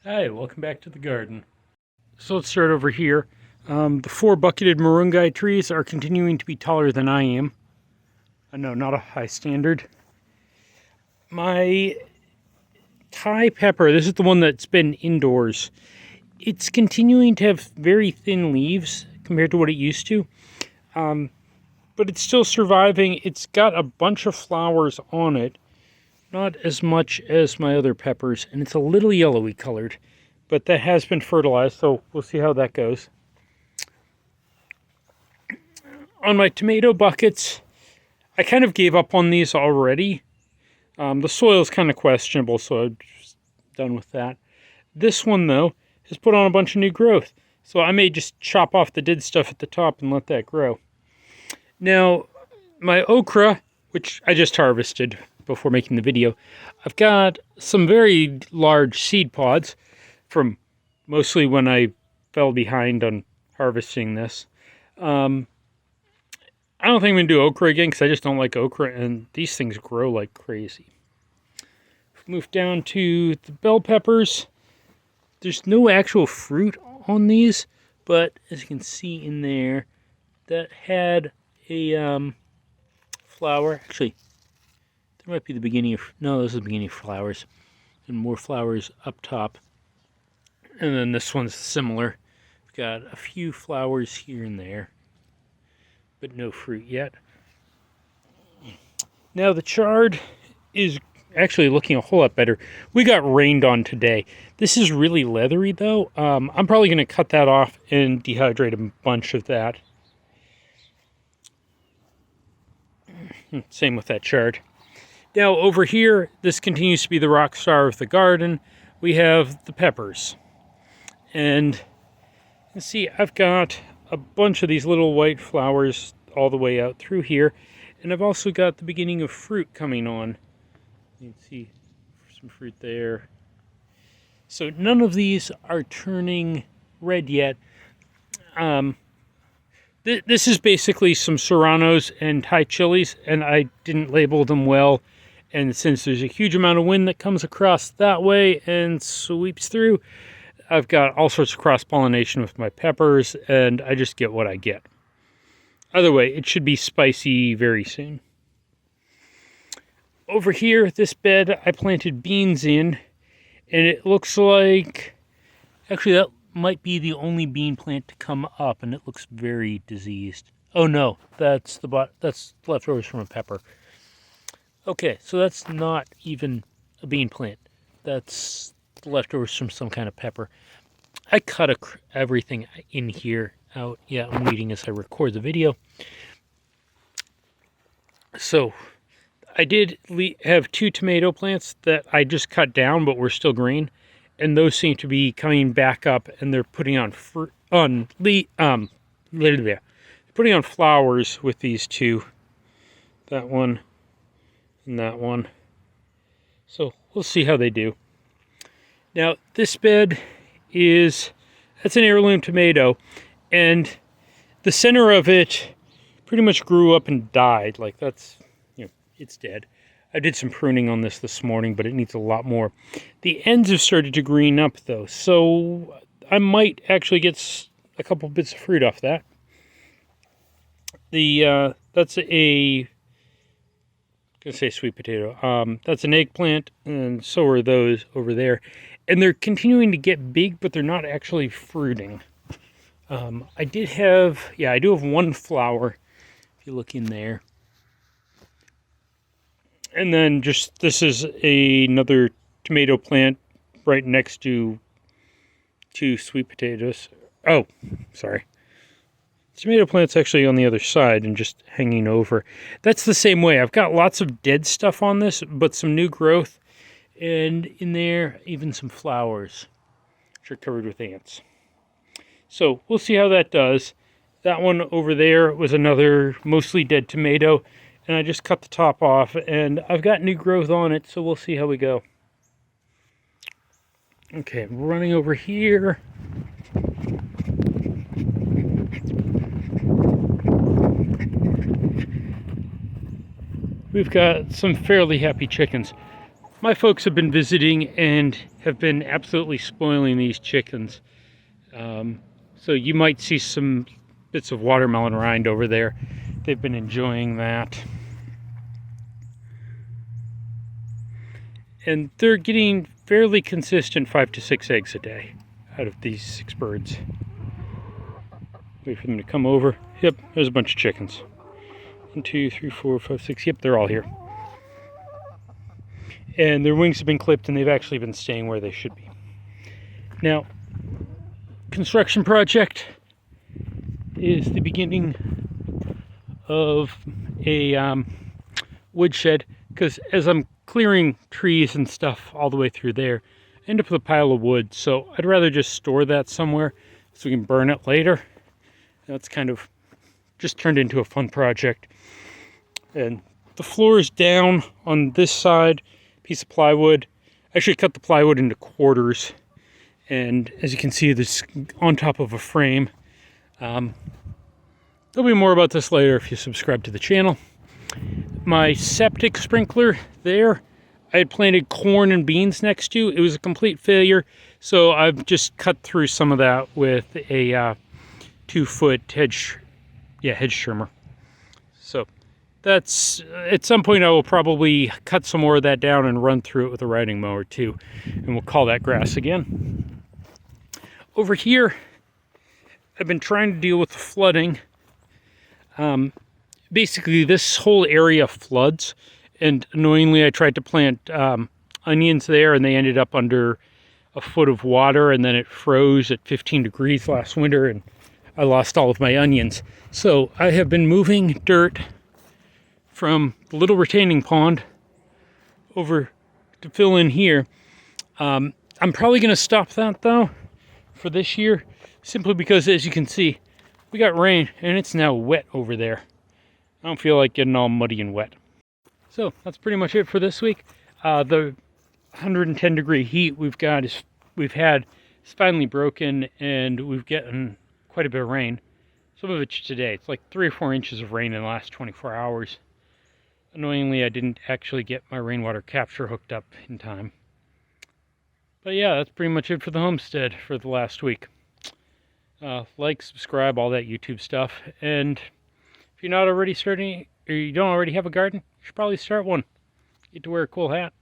Hi, welcome back to the garden. So let's start over here. The 4 bucketed moringa trees are continuing to be taller than I am. I know, not a high standard. My Thai pepper, this is the one that's been indoors. It's continuing to have very thin leaves compared to what it used to. But it's still surviving. It's got a bunch of flowers on it. Not as much as my other peppers, and it's a little yellowy colored. But that has been fertilized, so we'll see how that goes. On my tomato buckets, I kind of gave up on these already. The soil is kind of questionable, so I'm just done with that. This one, though, has put on a bunch of new growth. So I may just chop off the dead stuff at the top and let that grow. Now, my okra, which I just harvested before making the video, I've got some very large seed pods from mostly when I fell behind on harvesting this. I don't think I'm going to do okra again because I just don't like okra, and these things grow like crazy. Move down to the bell peppers. There's no actual fruit on these, but as you can see in there, that had a flower. Actually, there might be the beginning of, no, this is the beginning of flowers, and more flowers up top. And then this one's similar. We've got a few flowers here and there, but no fruit yet. Now the chard is actually looking a whole lot better. We got rained on today. This is really leathery though. I'm probably going to cut that off and dehydrate a bunch of that. Same with that chard. Now over here, this continues to be the rock star of the garden. We have the peppers. And you see, I've got a bunch of these little white flowers all the way out through here. And I've also got the beginning of fruit coming on. You can see some fruit there. So none of these are turning red yet. This is basically some serranos and Thai chilies, and I didn't label them well. And since there's a huge amount of wind that comes across that way and sweeps through, I've got all sorts of cross-pollination with my peppers, and I just get what I get. Either way, it should be spicy very soon. Over here, this bed, I planted beans in, and it looks like, actually that might be the only bean plant to come up, and it looks very diseased. Oh no, that's leftovers from a pepper. Okay, so that's not even a bean plant. That's leftovers from some kind of pepper. I cut everything in here out. Yeah, I'm reading as I record the video. So I did have 2 tomato plants that I just cut down, but were still green, and those seem to be coming back up, and they're putting on putting on flowers with these 2, that one and that one. So we'll see how they do. Now this bed that's an heirloom tomato, and the center of it pretty much grew up and died. Like that's, it's dead. I did some pruning on this morning, but it needs a lot more. The ends have started to green up though, so I might actually get a couple bits of fruit off that. That's I'm gonna say sweet potato. That's an eggplant, and so are those over there. And they're continuing to get big, but they're not actually fruiting. I do have 1 flower, if you look in there. And then this is another tomato plant right next to 2 sweet potatoes. Oh, sorry. Tomato plant's actually on the other side and just hanging over. That's the same way. I've got lots of dead stuff on this, but some new growth. And in there, even some flowers, which are covered with ants. So we'll see how that does. That one over there was another mostly dead tomato, and I just cut the top off, and I've got new growth on it, so we'll see how we go. Okay, I'm running over here. We've got some fairly happy chickens. my folks have been visiting and have been absolutely spoiling these chickens. So you might see some bits of watermelon rind over there. They've been enjoying that. And they're getting fairly consistent 5 to 6 eggs a day out of these 6 birds. Wait for them to come over. Yep, there's a bunch of chickens. 1, 2, 3, 4, 5, 6. Yep, they're all here. And their wings have been clipped and they've actually been staying where they should be. Now, construction project is the beginning of a woodshed, because as I'm clearing trees and stuff all the way through there, I end up with a pile of wood, so I'd rather just store that somewhere so we can burn it later. That's kind of just turned into a fun project. And the floor is down on this side, piece of plywood. I actually cut the plywood into quarters, and as you can see, this on top of a frame. There'll be more about this later if you subscribe to the channel. My septic sprinkler there, I had planted corn and beans next to. It was a complete failure, so I've just cut through some of that with a 2-foot hedge trimmer. So that's, at some point I will probably cut some more of that down and run through it with a riding mower too, and we'll call that grass again. Over here, I've been trying to deal with the flooding. Basically, this whole area floods, and annoyingly, I tried to plant onions there, and they ended up under a foot of water, and then it froze at 15 degrees last winter, and I lost all of my onions. So I have been moving dirt from the little retaining pond over to fill in here. I'm probably going to stop that, though, for this year, simply because, as you can see, we got rain, and it's now wet over there. I don't feel like getting all muddy and wet. So that's pretty much it for this week. The 110 degree heat we've had is finally broken, and we've gotten quite a bit of rain. Some of it today. It's like 3 or 4 inches of rain in the last 24 hours. Annoyingly, I didn't actually get my rainwater capture hooked up in time. But yeah, that's pretty much it for the homestead for the last week. Like, subscribe, all that YouTube stuff, and if you're not already starting, or you don't already have a garden, you should probably start one. Get to wear a cool hat.